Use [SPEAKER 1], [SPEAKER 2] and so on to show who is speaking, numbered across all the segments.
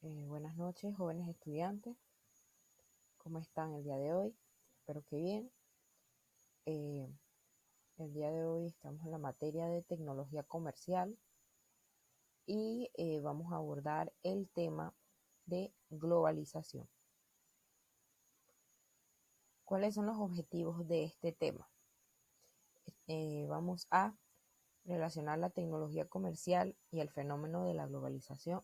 [SPEAKER 1] Buenas noches, jóvenes estudiantes. ¿Cómo están el día de hoy? Espero que bien. Eh, el día de hoy estamos en la materia de tecnología comercial y vamos a abordar el tema de globalización. ¿Cuáles son los objetivos de este tema? Vamos a relacionar la tecnología comercial y el fenómeno de la globalización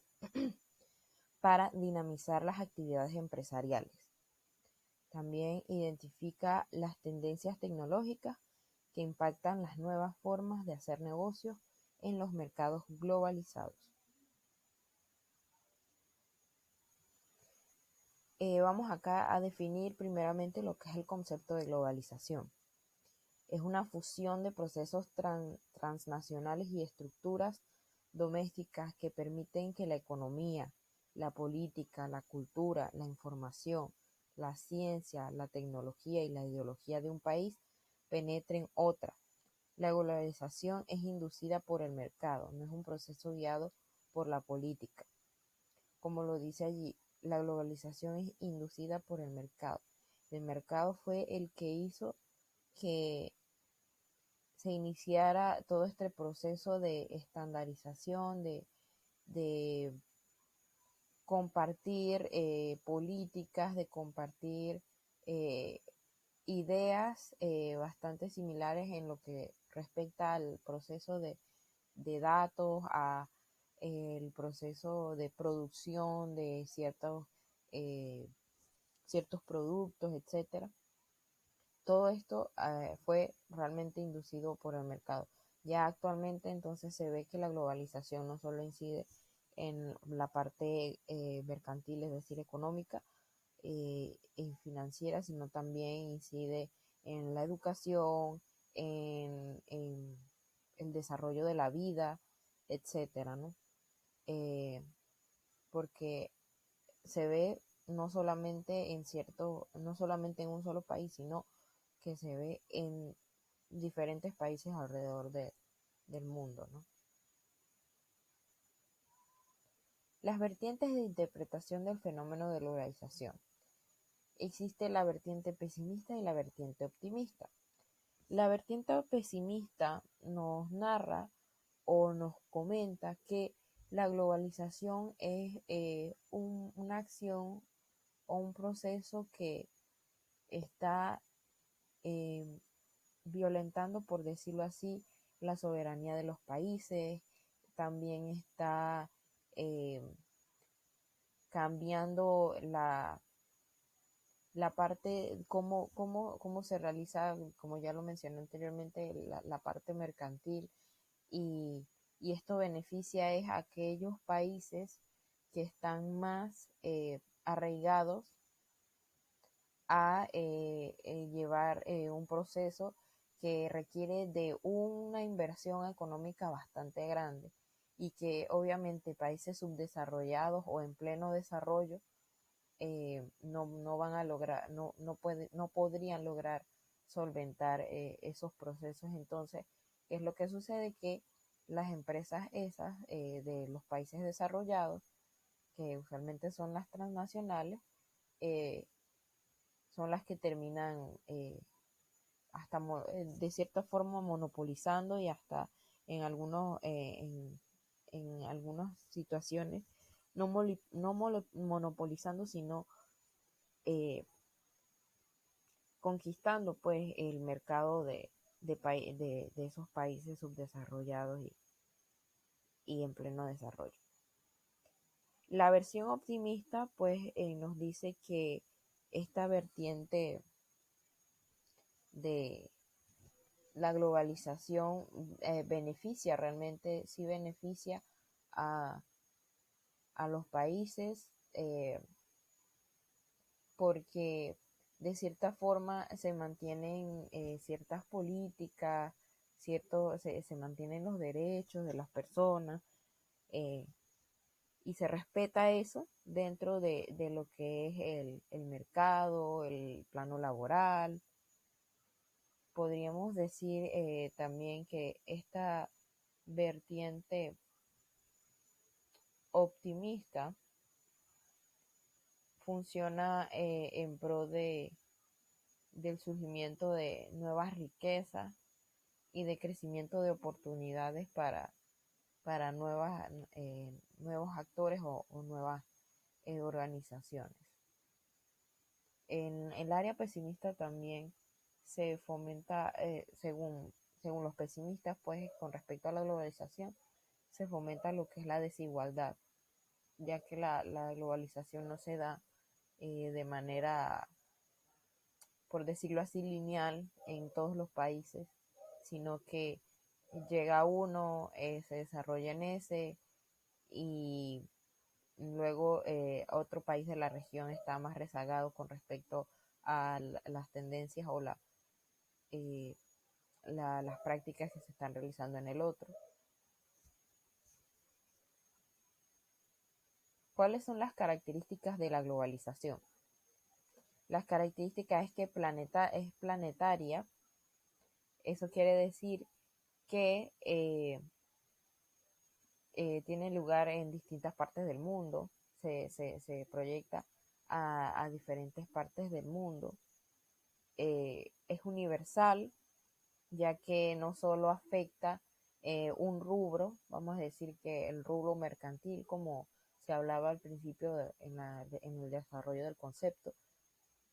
[SPEAKER 1] para dinamizar las actividades empresariales. También identifica las tendencias tecnológicas que impactan las nuevas formas de hacer negocios en los mercados globalizados. Vamos acá a definir primeramente lo que es el concepto de globalización. Es una fusión de procesos transnacionales y estructuras domésticas que permiten que la economía, la política, la cultura, la información, la ciencia, la tecnología y la ideología de un país penetren otra. La globalización es inducida por el mercado, no es un proceso guiado por la política. Como lo dice allí, la globalización es inducida por el mercado. El mercado fue el que hizo que se iniciara todo este proceso de estandarización, de compartir políticas, de compartir eh, ideas bastante similares en lo que respecta al proceso de datos, a el proceso de producción de eh, ciertos productos, etcétera. Todo esto fue realmente inducido por el mercado. Ya actualmente entonces se ve que la globalización no solo incide en la parte mercantil, es decir, económica y financiera, sino también incide en la educación, en el desarrollo de la vida, etcétera, ¿no? Eh, Porque se ve no solamente en un solo país, sino que se ve en diferentes países alrededor del mundo, ¿no? Las vertientes de interpretación del fenómeno de globalización. Existe la vertiente pesimista y la vertiente optimista. La vertiente pesimista nos narra o nos comenta que la globalización es una acción o un proceso que está eh, violentando, por decirlo así, la soberanía de los países, también está eh, cambiando la parte, cómo se realiza, como ya lo mencioné anteriormente, la parte mercantil y esto beneficia es a aquellos países que están más arraigados a llevar un proceso que requiere de una inversión económica bastante grande y que obviamente países subdesarrollados o en pleno desarrollo no van a lograr, no podrían lograr solventar esos procesos. Entonces, ¿qué es lo que sucede? Que las empresas esas de los países desarrollados, que usualmente son las transnacionales, eh, son las que terminan hasta de cierta forma monopolizando y hasta en en algunas situaciones no monopolizando, sino eh, conquistando pues el mercado de esos países subdesarrollados y en pleno desarrollo. La versión optimista pues nos dice que esta vertiente de la globalización beneficia realmente, sí beneficia a, a los países porque de cierta forma se mantienen ciertas políticas, se mantienen los derechos de las personas eh, y se respeta eso dentro de lo que es el mercado, el plano laboral. Podríamos decir también que esta vertiente optimista funciona en pro del surgimiento de nuevas riquezas y de crecimiento de oportunidades para nuevos actores o nuevas organizaciones. En el área pesimista también se fomenta, según los pesimistas, pues con respecto a la globalización, se fomenta lo que es la desigualdad, ya que la globalización no se da de manera, por decirlo así, lineal en todos los países, sino que llega uno, se desarrolla en ese y luego otro país de la región está más rezagado con respecto a las tendencias o eh, las prácticas que se están realizando en el otro. ¿Cuáles son las características de la globalización? Las características es que es planetaria. Eso quiere decir que tiene lugar en distintas partes del mundo, se proyecta a diferentes partes del mundo. Es universal, ya que no solo afecta un rubro, vamos a decir que el rubro mercantil, como se hablaba al principio en el desarrollo del concepto,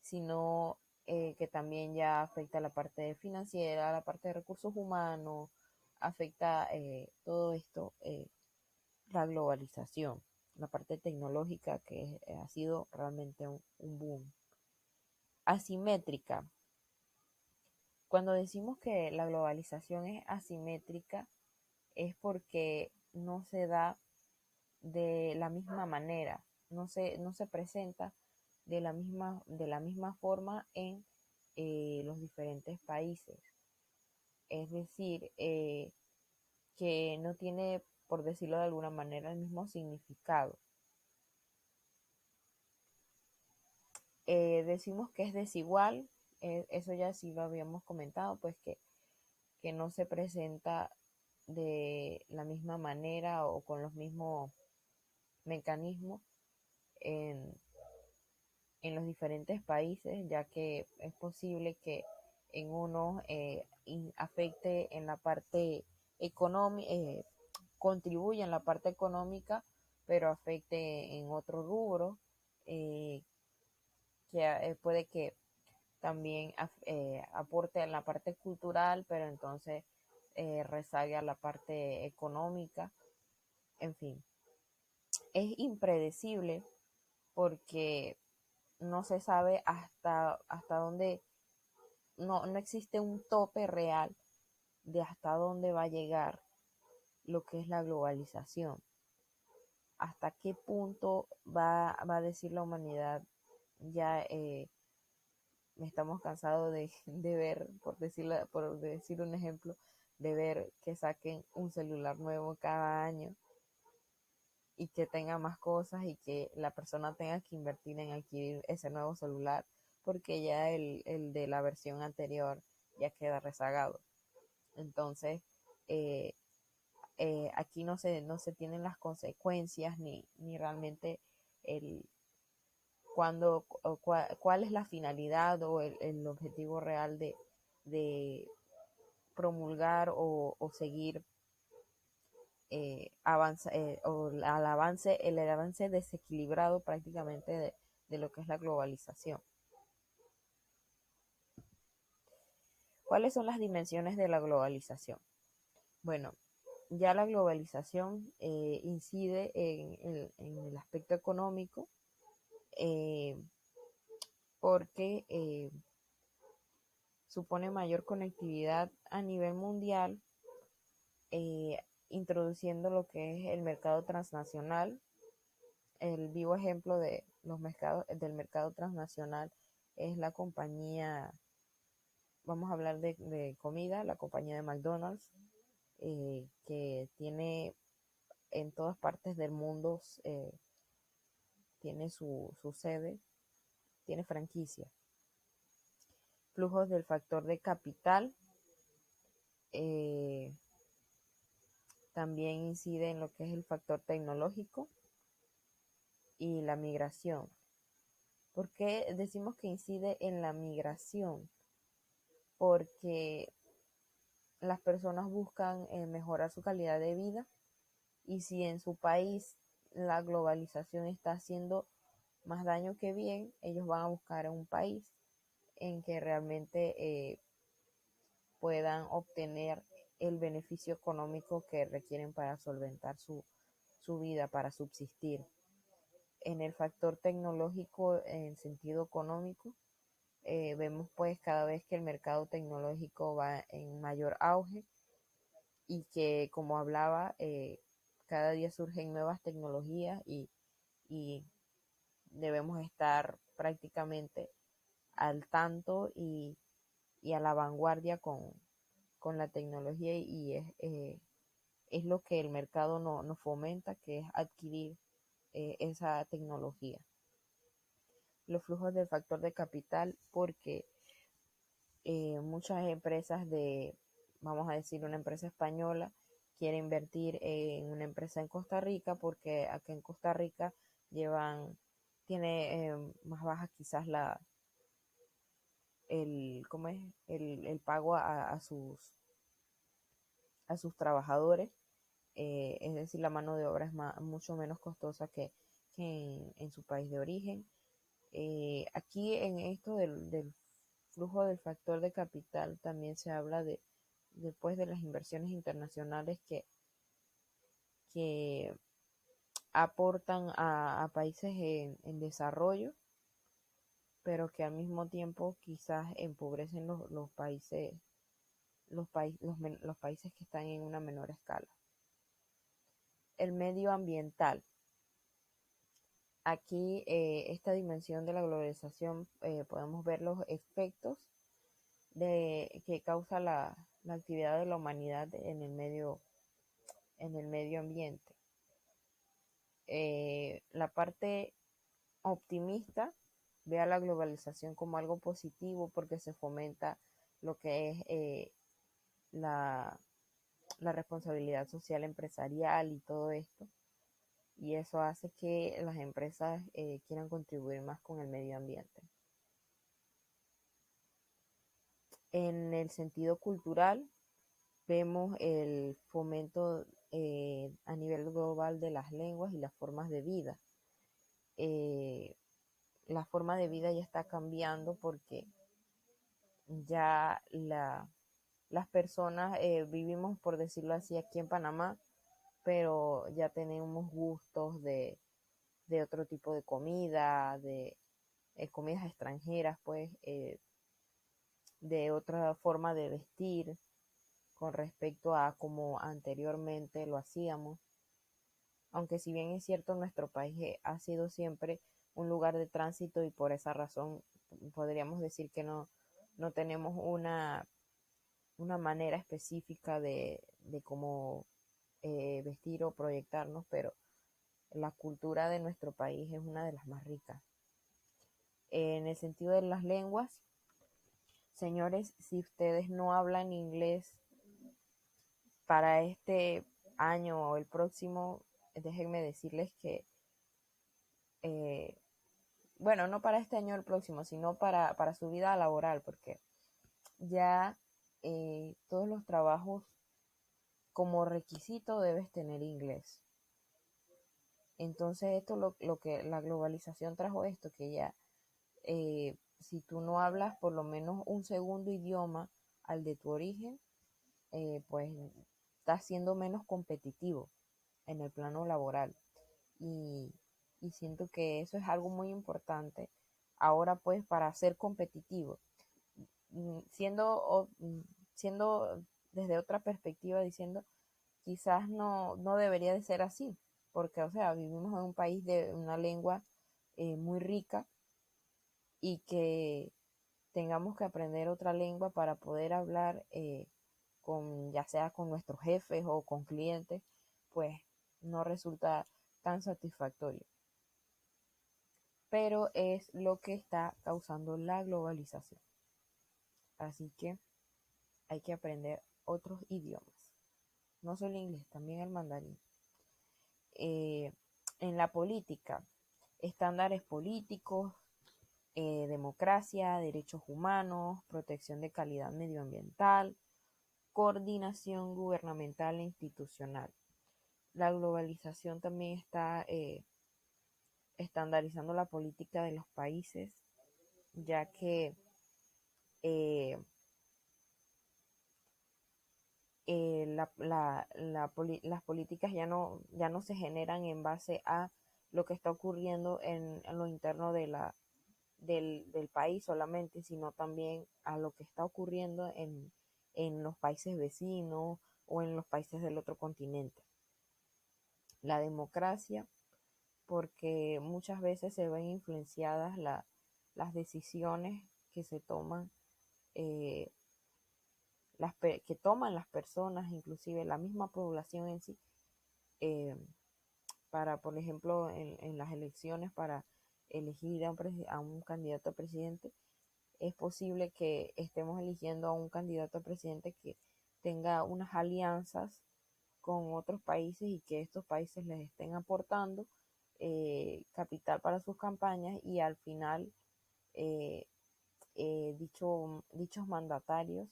[SPEAKER 1] sino que también ya afecta la parte financiera, la parte de recursos humanos, afecta todo esto, la globalización, la parte tecnológica que ha sido realmente un boom. Asimétrica. Cuando decimos que la globalización es asimétrica, es porque no se da de la misma manera, no se presenta de la misma forma en los diferentes países. Es decir, que no tiene, por decirlo de alguna manera, el mismo significado. Decimos que es desigual, eso ya sí lo habíamos comentado, pues que no se presenta de la misma manera o con los mismos mecanismos en, en los diferentes países, ya que es posible que en unos afecte en la parte económica, contribuye en la parte económica, pero afecte en otro rubro, eh, que puede que también aporte en la parte cultural, pero entonces rezague a la parte económica, en fin. Es impredecible porque no se sabe hasta dónde, no existe un tope real de hasta dónde va a llegar lo que es la globalización. Hasta qué punto va a decir la humanidad, ya estamos cansados de ver, por decir un ejemplo, de ver que saquen un celular nuevo cada año y que tenga más cosas y que la persona tenga que invertir en adquirir ese nuevo celular porque ya el de la versión anterior ya queda rezagado. Entonces, eh, aquí no se tienen las consecuencias ni realmente el cuál es la finalidad o el objetivo real de promulgar o seguir el avance desequilibrado prácticamente de lo que es la globalización. ¿Cuáles son las dimensiones de la globalización? Bueno, ya la globalización incide en el aspecto económico, eh, porque supone mayor conectividad a nivel mundial, eh, introduciendo lo que es el mercado transnacional. El vivo ejemplo de del mercado transnacional es la compañía, vamos a hablar de comida, la compañía de McDonald's, que tiene en todas partes del mundo, tiene su sede, tiene franquicia. Flujos del factor de capital eh, también incide en lo que es el factor tecnológico y la migración. ¿Por qué decimos que incide en la migración? Porque las personas buscan mejorar su calidad de vida y si en su país la globalización está haciendo más daño que bien, ellos van a buscar un país en que realmente puedan obtener el beneficio económico que requieren para solventar su vida, para subsistir. En el factor tecnológico, en sentido económico, vemos pues cada vez que el mercado tecnológico va en mayor auge y que como hablaba, cada día surgen nuevas tecnologías y debemos estar prácticamente al tanto y a la vanguardia con la tecnología y es lo que el mercado nos fomenta, que es adquirir esa tecnología. Los flujos del factor de capital, porque muchas empresas vamos a decir, una empresa española quiere invertir en una empresa en Costa Rica porque aquí en Costa Rica tiene más baja quizás ¿cómo es? El pago a sus trabajadores, es decir, la mano de obra es mucho menos costosa que en su país de origen. Aquí en esto del flujo del factor de capital también se habla después de las inversiones internacionales que aportan a países en desarrollo, pero que al mismo tiempo quizás empobrecen los países, los países que están en una menor escala. El medio ambiental. Aquí esta dimensión de la globalización podemos ver los efectos que causa la actividad de la humanidad en el medio ambiente. La parte optimista ve a la globalización como algo positivo porque se fomenta lo que es la responsabilidad social empresarial y todo esto. Y eso hace que las empresas quieran contribuir más con el medio ambiente. En el sentido cultural, vemos el fomento a nivel global de las lenguas y las formas de vida. La forma de vida ya está cambiando porque ya las personas vivimos, por decirlo así, aquí en Panamá, pero ya tenemos gustos de otro tipo de comida, de comidas extranjeras, pues, de otra forma de vestir con respecto a como anteriormente lo hacíamos. Aunque si bien es cierto, nuestro país ha sido siempre un lugar de tránsito y por esa razón podríamos decir que no tenemos una manera específica de cómo vestir o proyectarnos, pero la cultura de nuestro país es una de las más ricas. En el sentido de las lenguas, señores, si ustedes no hablan inglés para este año o el próximo, déjenme decirles que, eh, bueno, no para este año o el próximo, sino para su vida laboral, porque ya todos los trabajos como requisito debes tener inglés. Entonces esto lo que la globalización trajo esto, que ya si tú no hablas por lo menos un segundo idioma al de tu origen, pues estás siendo menos competitivo en el plano laboral. Y, y siento que eso es algo muy importante ahora pues para ser competitivo. Siendo, siendo desde otra perspectiva diciendo, quizás no debería de ser así, porque o sea, vivimos en un país de una lengua muy rica y que tengamos que aprender otra lengua para poder hablar ya sea con nuestros jefes o con clientes, pues no resulta tan satisfactorio. Pero es lo que está causando la globalización. Así que hay que aprender otros idiomas. No solo inglés, también el mandarín. En la política, estándares políticos, democracia, derechos humanos, protección de calidad medioambiental, coordinación gubernamental e institucional. La globalización también está estandarizando la política de los países, ya que eh, las políticas ya no se generan en base a lo que está ocurriendo en lo interno del país solamente, sino también a lo que está ocurriendo en los países vecinos o en los países del otro continente. La democracia, porque muchas veces se ven influenciadas las decisiones que se toman, eh, que toman las personas, inclusive la misma población en sí, eh, para, por ejemplo, en las elecciones para elegir a un candidato a presidente, es posible que estemos eligiendo a un candidato a presidente que tenga unas alianzas con otros países y que estos países les estén aportando capital para sus campañas y al final eh, dichos mandatarios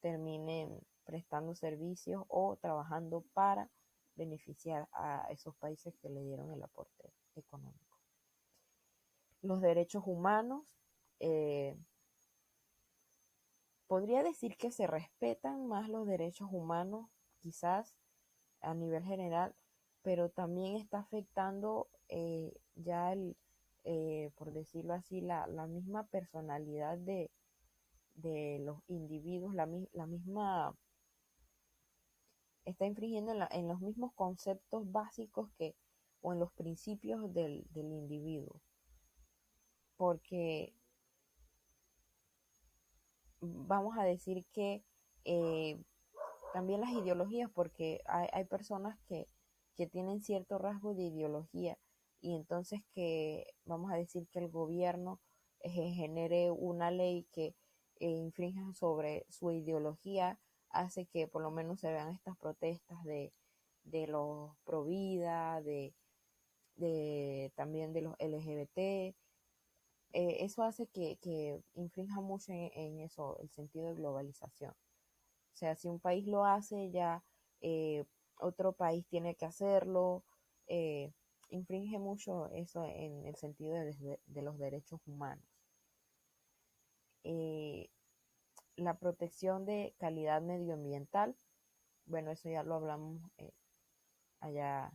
[SPEAKER 1] terminen prestando servicios o trabajando para beneficiar a esos países que le dieron el aporte económico. Los derechos humanos, eh, podría decir que se respetan más los derechos humanos, quizás a nivel general, pero también está afectando ya por decirlo así, la misma personalidad de los individuos, la misma, está infringiendo en los mismos conceptos básicos que, o en los principios del individuo, porque vamos a decir que eh, también las ideologías, porque hay personas que tienen cierto rasgo de ideología y entonces que vamos a decir que el gobierno genere una ley que infrinja sobre su ideología, hace que por lo menos se vean estas protestas de los pro vida, también de los LGBT. Eso hace que infrinja mucho en eso, el sentido de globalización. O sea, si un país lo hace, ya otro país tiene que hacerlo. eh, Infringe mucho eso en el sentido de los derechos humanos. Eh, la protección de calidad medioambiental, bueno, eso ya lo hablamos allá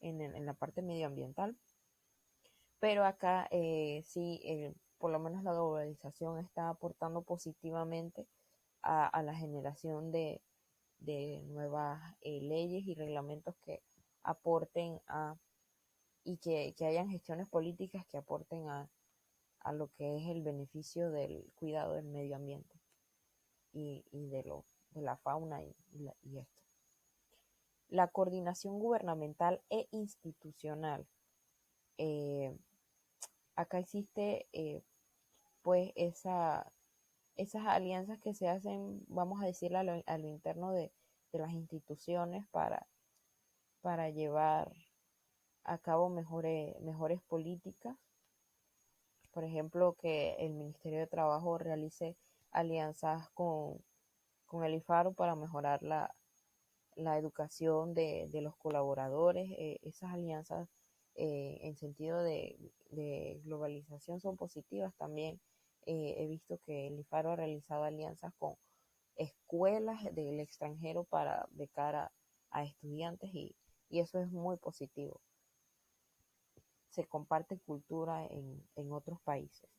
[SPEAKER 1] en la parte medioambiental, pero acá sí, por lo menos la globalización está aportando positivamente a la generación de nuevas leyes y reglamentos que aporten y que hayan gestiones políticas que aporten a lo que es el beneficio del cuidado del medio ambiente y de la fauna y esto. La coordinación gubernamental e institucional. Eh, Acá existe pues esas alianzas que se hacen, vamos a decir, a lo interno de las instituciones para llevar a cabo mejores políticas. Por ejemplo, que el Ministerio de Trabajo realice alianzas con el IFARU para mejorar la educación de los colaboradores. Esas alianzas en sentido de globalización son positivas. También he visto que el IFARU ha realizado alianzas con escuelas del extranjero para becar a estudiantes y eso es muy positivo. Se comparte cultura en otros países.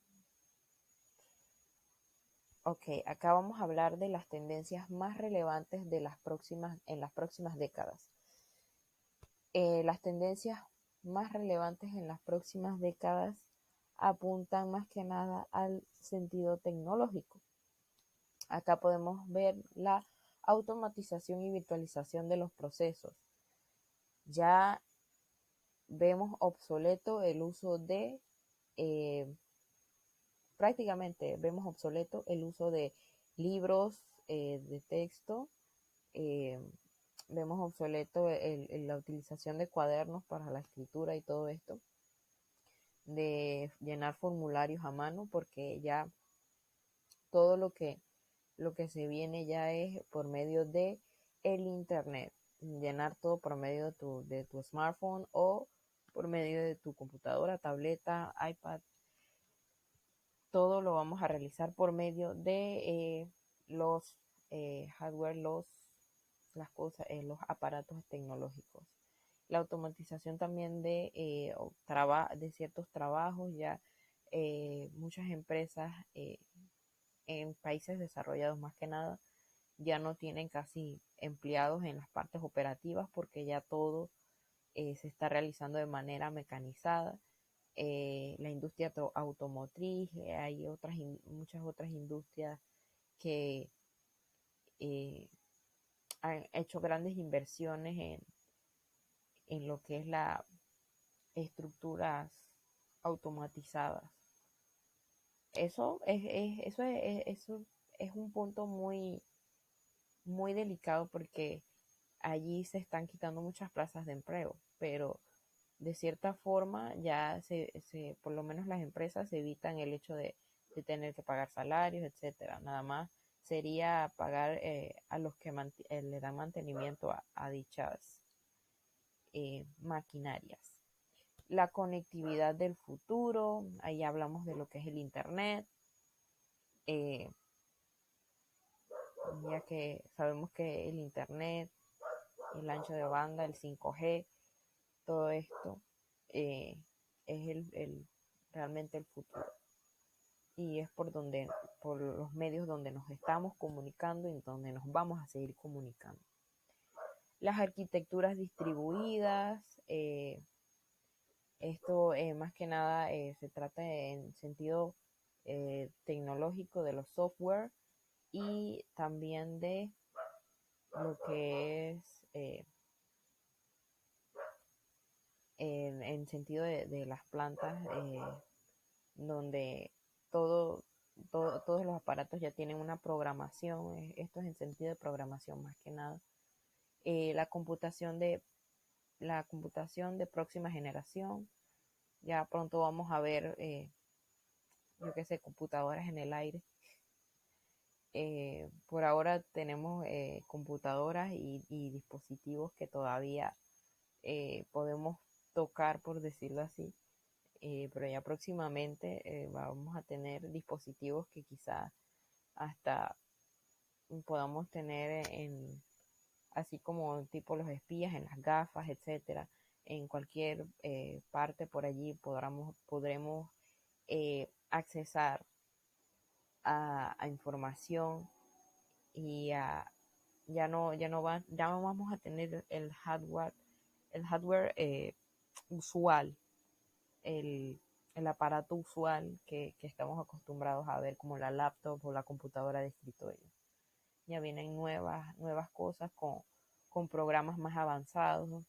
[SPEAKER 1] Ok, acá vamos a hablar de las tendencias más relevantes en las próximas décadas. Las tendencias más relevantes en las próximas décadas apuntan más que nada al sentido tecnológico. Acá podemos ver la automatización y virtualización de los procesos. Ya vemos obsoleto el uso prácticamente vemos obsoleto el uso de libros de texto, eh, vemos obsoleto la utilización de cuadernos para la escritura y todo esto. de llenar formularios a mano, porque ya todo lo que se viene ya es por medio de el internet, llenar todo por medio de tu smartphone o por medio de tu computadora, tableta, iPad. Todo lo vamos a realizar por medio de los hardware, las cosas, los aparatos tecnológicos. La automatización también de ciertos trabajos, ya muchas empresas en países desarrollados más que nada ya no tienen casi empleados en las partes operativas porque ya todo se está realizando de manera mecanizada. La industria automotriz, hay muchas otras industrias que eh, han hecho grandes inversiones en lo que es las estructuras automatizadas. Eso es un punto muy delicado porque allí se están quitando muchas plazas de empleo, pero de cierta forma ya por lo menos las empresas se evitan el hecho de tener que pagar salarios, etcétera. Nada más sería pagar a los que le dan mantenimiento a dichas maquinarias. La conectividad del futuro, ahí hablamos de lo que es el Internet, eh, ya que sabemos que el Internet, el ancho de banda, el 5G, todo esto eh, es realmente el futuro. Y es por los medios donde nos estamos comunicando y donde nos vamos a seguir comunicando. Las arquitecturas distribuidas, esto más que nada se trata en sentido tecnológico de los software y también de lo que es en sentido de las plantas donde todo, todos los aparatos ya tienen una programación, esto es en sentido de programación más que nada. La computación de próxima generación, ya pronto vamos a ver, yo qué sé, computadoras en el aire. Por ahora tenemos computadoras y dispositivos que todavía podemos tocar, por decirlo así, pero ya próximamente vamos a tener dispositivos que quizás hasta podamos tener así como tipo los espías en las gafas, etcétera, en cualquier parte por allí podremos accesar a información y ya no vamos a tener el hardware usual, el, el aparato usual que estamos acostumbrados a ver como la laptop o la computadora de escritorio. Ya vienen nuevas cosas con programas más avanzados.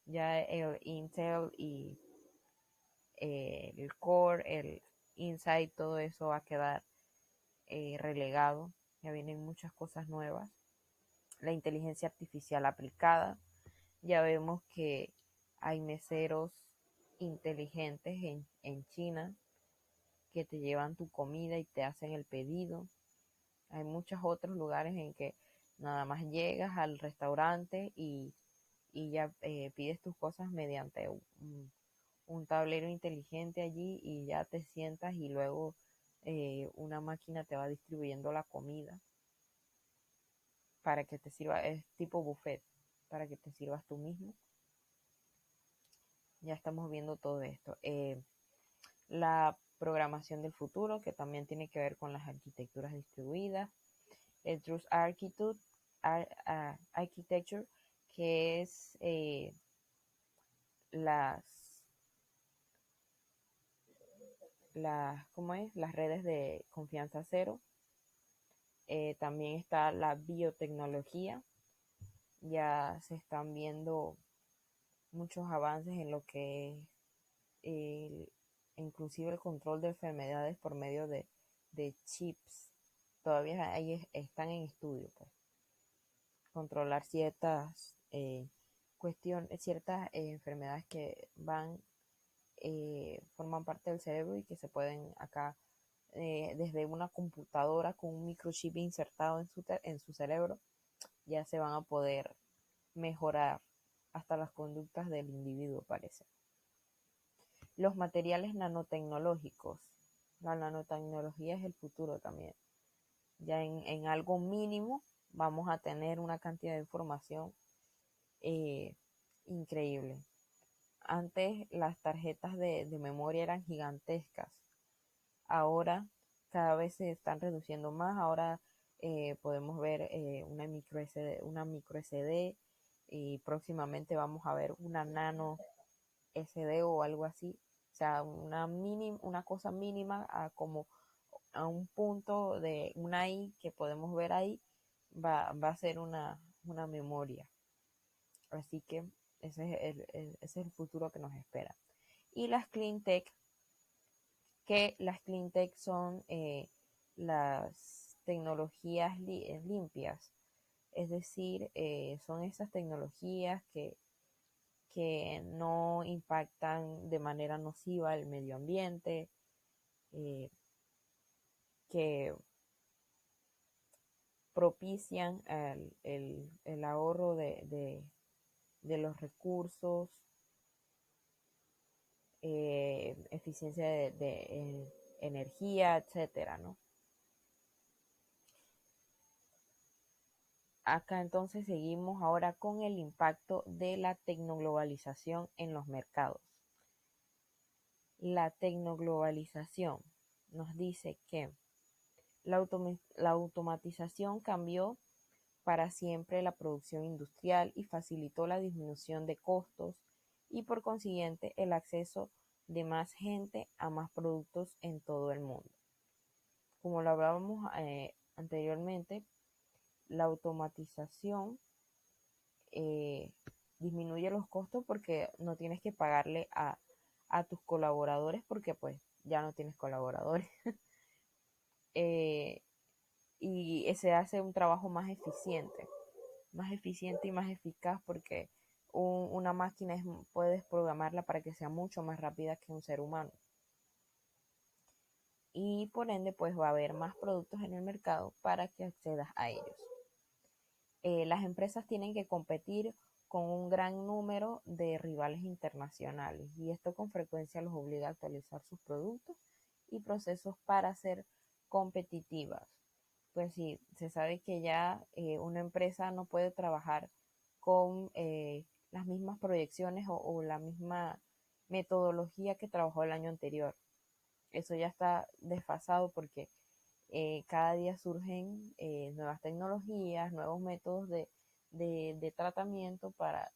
[SPEAKER 1] Ya el Intel y el Core, el Insight, todo eso va a quedar relegado. Ya vienen muchas cosas nuevas. La inteligencia artificial aplicada. Ya vemos que hay meseros inteligentes en China que te llevan tu comida y te hacen el pedido. Hay muchos otros lugares en que nada más llegas al restaurante y ya pides tus cosas mediante un tablero inteligente allí y ya te sientas y luego una máquina te va distribuyendo la comida para que te sirva, es tipo buffet, para que te sirvas tú mismo. Ya estamos viendo todo esto. La programación del futuro, que también tiene que ver con las arquitecturas distribuidas. El Trust Architecture, que es las, ¿cómo es? Las redes de confianza cero. También está la biotecnología. Ya se están viendo muchos avances en lo que es inclusive el control de enfermedades por medio de chips. Todavía ahí están en estudio, pues. Controlar ciertas ciertas enfermedades que van forman parte del cerebro y que se pueden acá, desde una computadora con un microchip insertado en su cerebro, ya se van a poder mejorar hasta las conductas del individuo, parece. Los materiales nanotecnológicos. La nanotecnología es el futuro también. Ya en algo mínimo vamos a tener una cantidad de información eh, increíble. Antes las tarjetas de memoria eran gigantescas. Ahora cada vez se están reduciendo más. Ahora podemos ver una micro SD, y próximamente vamos a ver una nano SD o algo así. O sea, una cosa mínima a como a un punto de una I que podemos ver ahí, va a ser una memoria. Así que ese es el futuro que nos espera. Y las clean tech, que las clean tech son las tecnologías limpias, es decir, son esas tecnologías que no impactan de manera nociva el medio ambiente, eh, que propician el ahorro de los recursos, eficiencia de energía, etcétera, ¿no? Acá entonces seguimos ahora con el impacto de la tecnoglobalización en los mercados. La tecnoglobalización nos dice que la automatización cambió para siempre la producción industrial y facilitó la disminución de costos y por consiguiente el acceso de más gente a más productos en todo el mundo. Como lo hablábamos anteriormente, la automatización eh, disminuye los costos porque no tienes que pagarle a tus colaboradores porque pues ya no tienes colaboradores. eh, y se hace un trabajo más eficiente y más eficaz porque una máquina puedes programarla para que sea mucho más rápida que un ser humano. Y por ende pues va a haber más productos en el mercado para que accedas a ellos. Las empresas tienen que competir con un gran número de rivales internacionales y esto con frecuencia los obliga a actualizar sus productos y procesos para ser competitivas. Pues sí, se sabe que ya una empresa no puede trabajar con las mismas proyecciones o la misma metodología que trabajó el año anterior. Eso ya está desfasado porque cada día surgen nuevas tecnologías, nuevos métodos de tratamiento para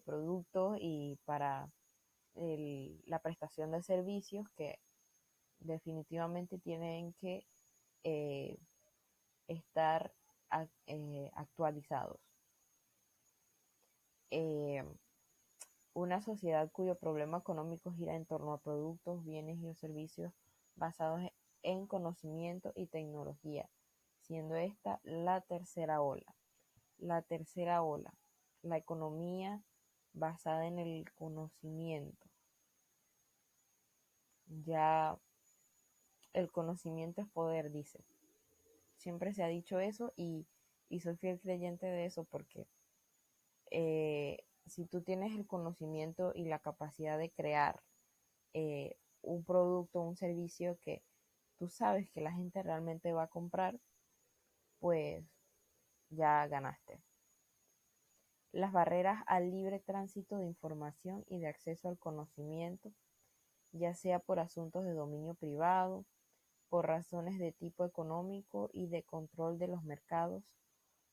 [SPEAKER 1] productos y para la prestación de servicios que definitivamente tienen que eh, estar actualizados. Eh, una sociedad cuyo problema económico gira en torno a productos, bienes y servicios basados en conocimiento y tecnología, siendo esta la tercera ola. La tercera ola, la economía basada en el conocimiento. Ya el conocimiento es poder, dice. Siempre se ha dicho eso y soy fiel creyente de eso porque si tú tienes el conocimiento y la capacidad de crear un producto, un servicio que tú sabes que la gente realmente va a comprar, pues ya ganaste. Las barreras al libre tránsito de información y de acceso al conocimiento, ya sea por asuntos de dominio privado, por razones de tipo económico y de control de los mercados,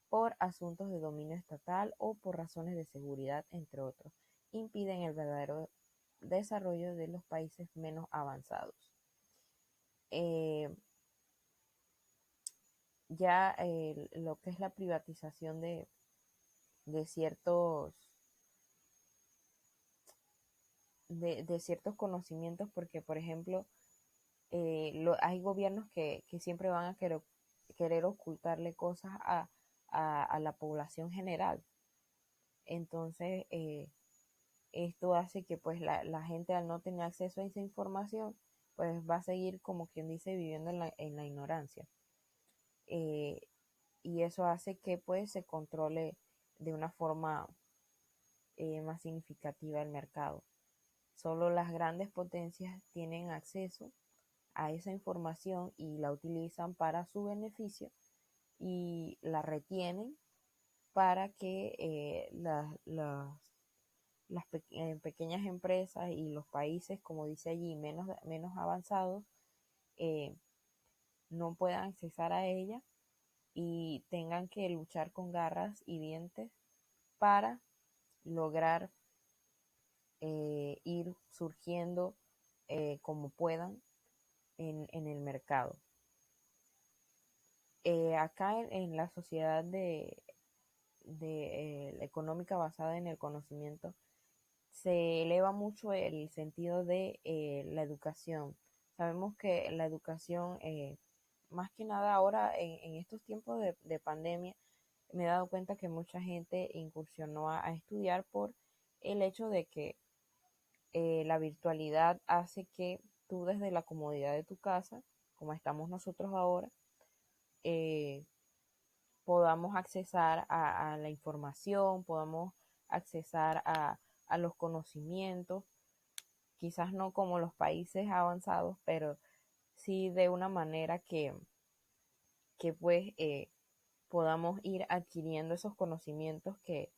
[SPEAKER 1] por asuntos de dominio estatal o por razones de seguridad, entre otros, impiden el verdadero desarrollo de los países menos avanzados. Eh, ya lo que es la privatización de ciertos de ciertos conocimientos, porque por ejemplo hay gobiernos que siempre van a querer ocultarle cosas a la población general. Entonces Esto hace que pues la gente al no tener acceso a esa información, pues va a seguir como quien dice viviendo en la ignorancia. Eh, y eso hace que pues se controle de una forma más significativa el mercado. Solo las grandes potencias tienen acceso a esa información y la utilizan para su beneficio y la retienen para que pequeñas empresas y los países, como dice allí, menos avanzados, eh, no puedan accesar a ella y tengan que luchar con garras y dientes para lograr ir surgiendo como puedan en el mercado. Acá en la sociedad económica basada en el conocimiento, se eleva mucho el sentido de la educación. Sabemos que la educación, más que nada ahora en estos tiempos de pandemia, me he dado cuenta que mucha gente incursionó a estudiar por el hecho de que la virtualidad hace que tú desde la comodidad de tu casa, como estamos nosotros ahora, eh, podamos accesar a la información, podamos accesar a los conocimientos, quizás no como los países avanzados, pero sí de una manera que pues podamos ir adquiriendo esos conocimientos que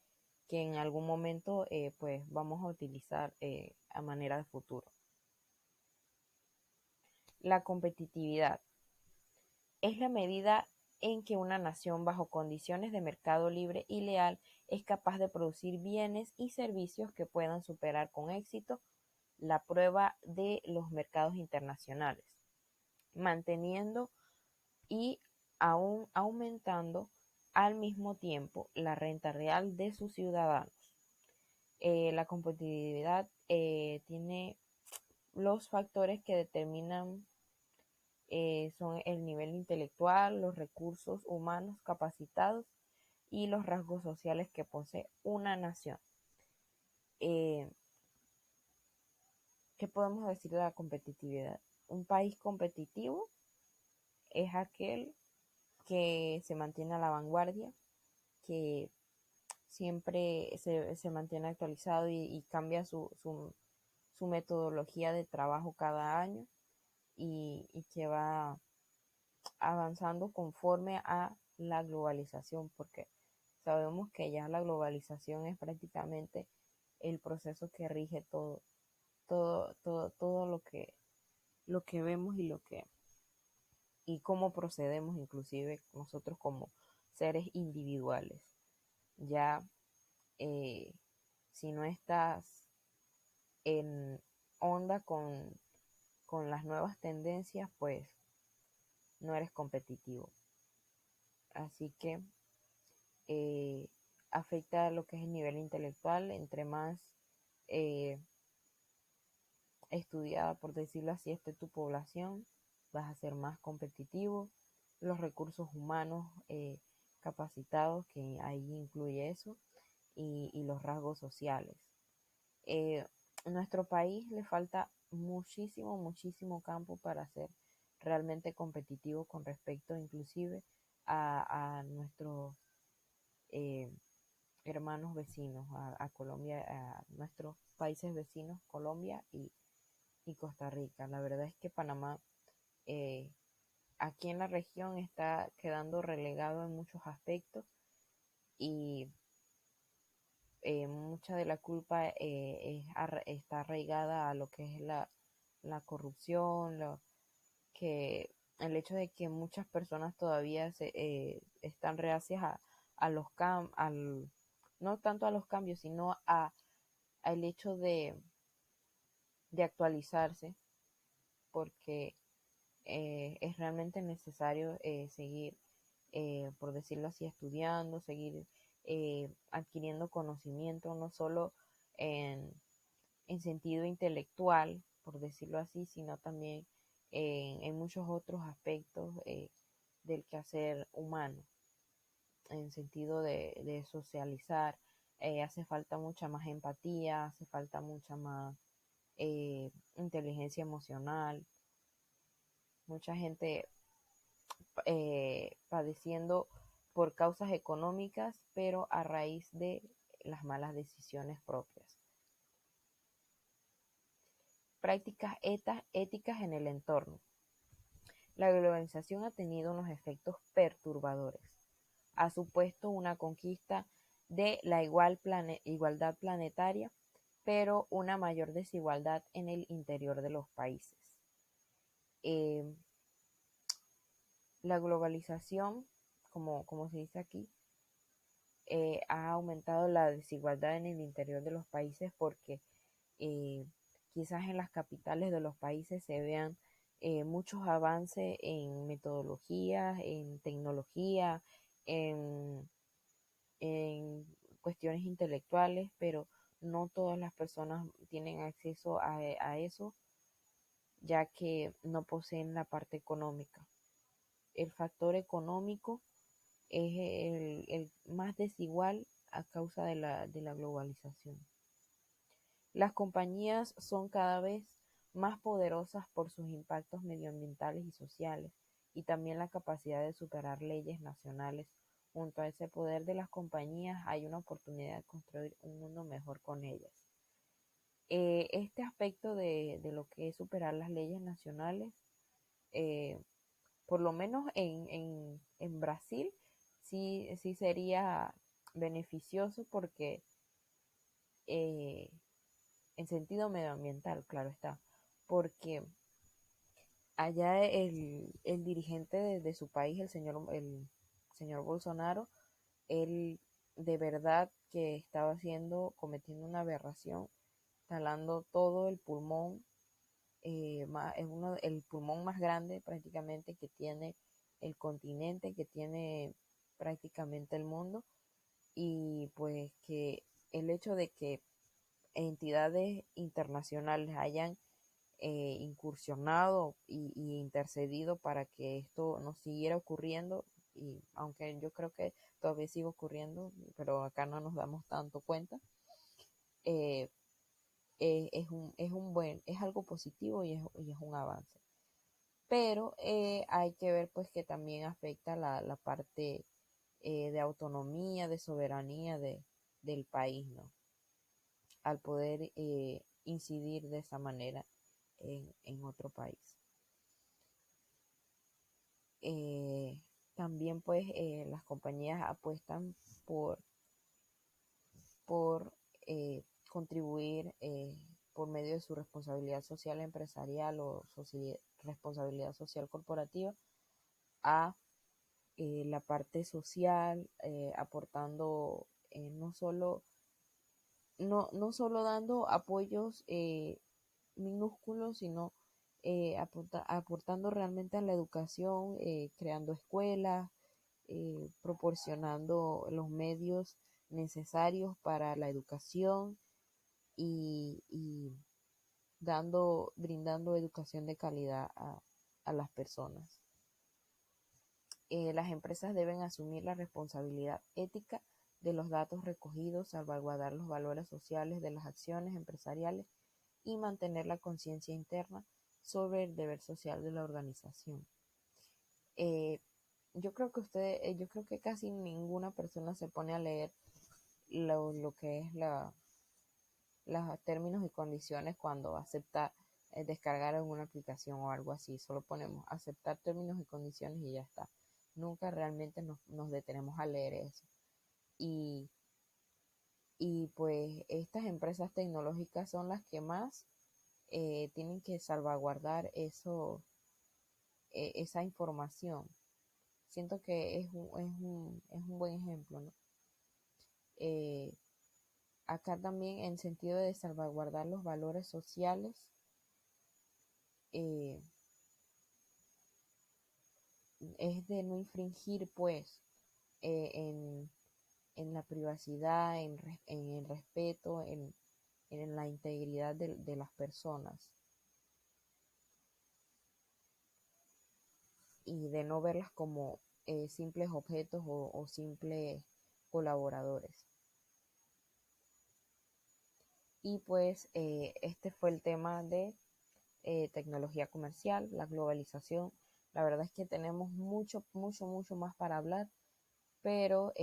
[SPEAKER 1] en algún momento pues vamos a utilizar a manera de futuro. La competitividad es la medida en que una nación bajo condiciones de mercado libre y leal es capaz de producir bienes y servicios que puedan superar con éxito la prueba de los mercados internacionales, manteniendo y aún aumentando al mismo tiempo la renta real de sus ciudadanos. La competitividad tiene los factores que determinan son el nivel intelectual, los recursos humanos capacitados y los rasgos sociales que posee una nación. Eh, ¿Qué podemos decir de la competitividad? Un país competitivo es aquel que se mantiene a la vanguardia, que siempre se mantiene actualizado y cambia su metodología de trabajo cada año y que va avanzando conforme a la globalización, porque sabemos que ya la globalización es prácticamente el proceso que rige todo lo que vemos y cómo procedemos, inclusive nosotros como seres individuales. Ya eh, si no estás en onda con las nuevas tendencias, pues no eres competitivo. Así que eh, afecta lo que es el nivel intelectual, entre más eh, estudiada, por decirlo así, esté tu población, vas a ser más competitivo. Los recursos humanos capacitados, que ahí incluye eso, y los rasgos sociales. A nuestro país le falta muchísimo campo para ser realmente competitivo con respecto inclusive a nuestros eh, hermanos vecinos, a Colombia, a nuestros países vecinos, Colombia y Costa Rica. La verdad es que Panamá eh, aquí en la región está quedando relegado en muchos aspectos y mucha de la culpa está arraigada a lo que es la corrupción, que el hecho de que muchas personas todavía están reacias a los no tanto a los cambios, sino al hecho de actualizarse, porque es realmente necesario seguir, por decirlo así, estudiando, seguir adquiriendo conocimiento, no solo en, en sentido intelectual, por decirlo así, sino también en muchos otros aspectos del quehacer humano, en sentido de socializar, hace falta mucha más empatía, hace falta mucha más inteligencia emocional, mucha gente padeciendo por causas económicas, pero a raíz de las malas decisiones propias. Prácticas éticas en el entorno. La globalización ha tenido unos efectos perturbadores. Ha supuesto una conquista de la igualdad planetaria, pero una mayor desigualdad en el interior de los países. Eh, la globalización, como se dice aquí, ha aumentado la desigualdad en el interior de los países porque eh, quizás en las capitales de los países se vean muchos avances en metodología, en tecnología, en, en cuestiones intelectuales, pero no todas las personas tienen acceso a eso, ya que no poseen la parte económica. El factor económico es el más desigual a causa de la globalización. Las compañías son cada vez más poderosas por sus impactos medioambientales y sociales, y también la capacidad de superar leyes nacionales. Junto a ese poder de las compañías hay una oportunidad de construir un mundo mejor con ellas. Este aspecto de lo que es superar las leyes nacionales, eh, por lo menos en Brasil, sí sería beneficioso porque eh, en sentido medioambiental, claro está, porque allá el dirigente de su país, el señor Bolsonaro, él de verdad que estaba cometiendo una aberración, talando todo el pulmón, es el pulmón más grande prácticamente que tiene el continente, que tiene prácticamente el mundo, y pues que el hecho de que entidades internacionales hayan incursionado y intercedido para que esto no siguiera ocurriendo, y aunque yo creo que todavía sigue ocurriendo, pero acá no nos damos tanto cuenta, eh, es algo positivo y es un avance. Pero hay que ver pues que también afecta la parte de autonomía, de soberanía del país, ¿no? Al poder incidir de esa manera en otro país. Eh, También pues las compañías apuestan por, por contribuir por medio de su responsabilidad social empresarial o responsabilidad social corporativa a la parte social, aportando no solo dando apoyos minúsculos, sino aportando realmente a la educación, creando escuelas, proporcionando los medios necesarios para la educación y brindando educación de calidad a las personas. Las empresas deben asumir la responsabilidad ética de los datos recogidos, salvaguardar los valores sociales de las acciones empresariales y mantener la conciencia interna sobre el deber social de la organización. Eh, yo creo que casi ninguna persona se pone a leer lo que es los términos y condiciones cuando acepta descargar alguna aplicación o algo así. Solo ponemos aceptar términos y condiciones y ya está. Nunca realmente nos detenemos a leer eso. Y, y pues estas empresas tecnológicas son las que más tienen que salvaguardar esa información. Siento que es un buen ejemplo, ¿no? Eh, Acá también en sentido de salvaguardar los valores sociales, eh, es de no infringir pues eh, en, en la privacidad, en el respeto, en la integridad de las personas y de no verlas como simples objetos o simples colaboradores. Y pues este fue el tema de tecnología comercial, la globalización. La verdad es que tenemos mucho, mucho, mucho más para hablar, pero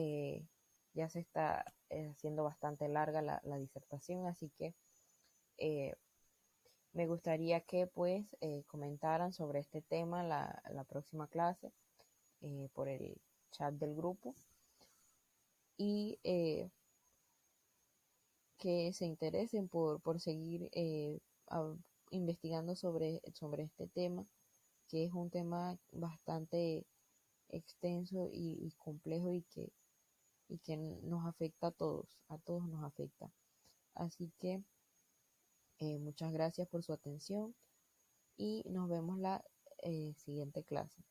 [SPEAKER 1] ya se está haciendo bastante larga la disertación, así que eh, me gustaría que pues comentaran sobre este tema la próxima clase por el chat del grupo y que se interesen por seguir investigando sobre este tema, que es un tema bastante extenso y complejo y que nos afecta a todos nos afecta. Así que muchas gracias por su atención y nos vemos la siguiente clase.